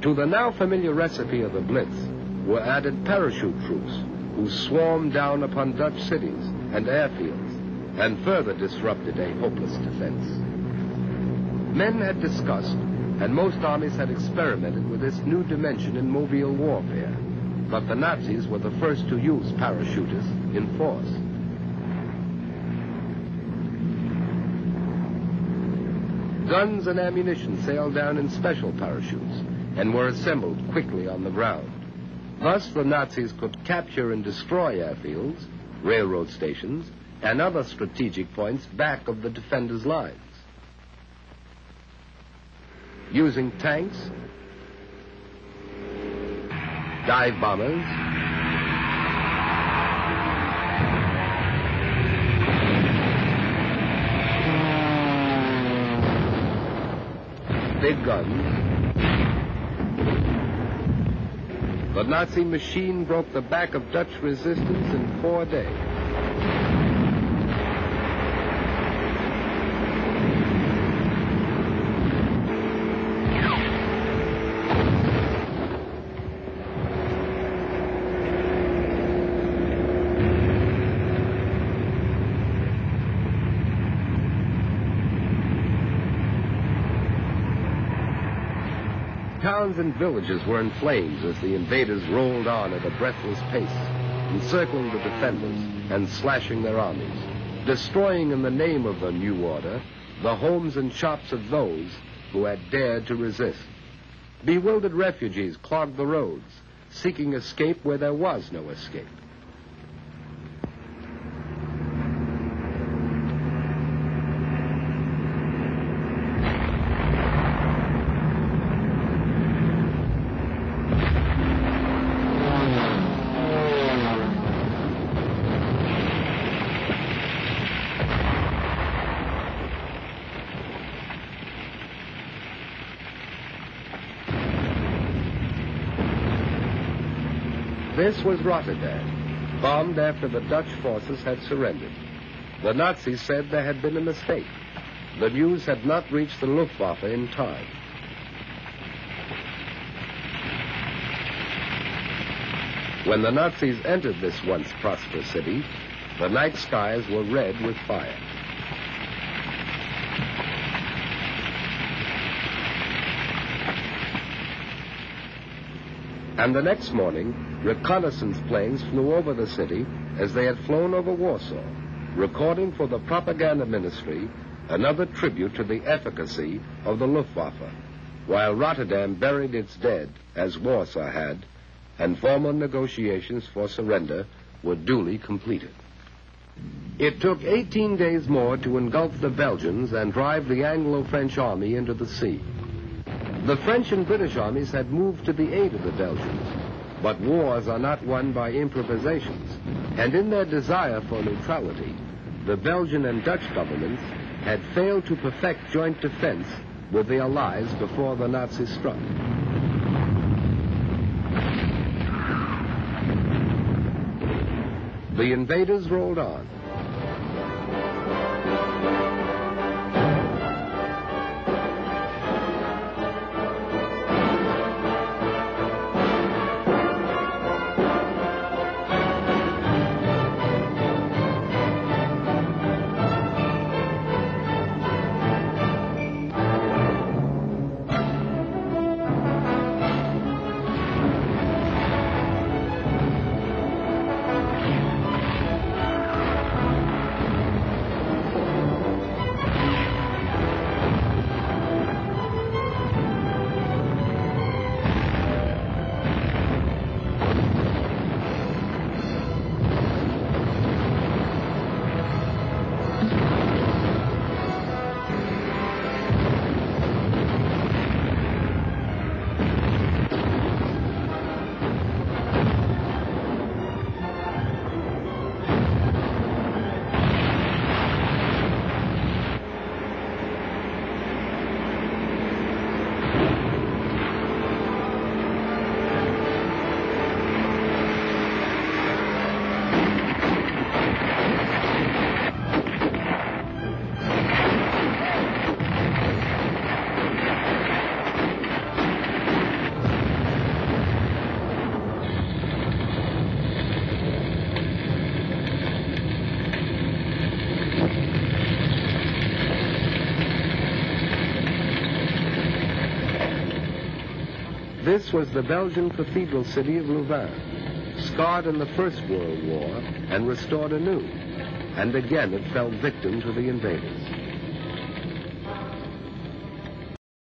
To the now familiar recipe of the Blitz were added parachute troops who swarmed down upon Dutch cities and airfields and further disrupted a hopeless defense. Men had discussed, and most armies had experimented with this new dimension in mobile warfare, but the Nazis were the first to use parachutists in force. Guns and ammunition sailed down in special parachutes and were assembled quickly on the ground. Thus, the Nazis could capture and destroy airfields, railroad stations, and other strategic points back of the defenders' lines. Using tanks, dive bombers, big guns, the Nazi machine broke the back of Dutch resistance in 4 days. Towns and villages were in flames as the invaders rolled on at a breathless pace, encircling the defenders and slashing their armies, destroying in the name of the new order the homes and shops of those who had dared to resist. Bewildered refugees clogged the roads, seeking escape where there was no escape. This was Rotterdam, bombed after the Dutch forces had surrendered. The Nazis said there had been a mistake. The news had not reached the Luftwaffe in time. When the Nazis entered this once prosperous city, the night skies were red with fire. And the next morning, reconnaissance planes flew over the city as they had flown over Warsaw, recording for the propaganda ministry another tribute to the efficacy of the Luftwaffe, while Rotterdam buried its dead, as Warsaw had, and formal negotiations for surrender were duly completed. It took 18 days more to engulf the Belgians and drive the Anglo-French army into the sea. The French and British armies had moved to the aid of the Belgians, but wars are not won by improvisations, and in their desire for neutrality, the Belgian and Dutch governments had failed to perfect joint defense with the Allies before the Nazis struck. The invaders rolled on. This was the Belgian cathedral city of Louvain, scarred in the First World War and restored anew, and again it fell victim to the invaders.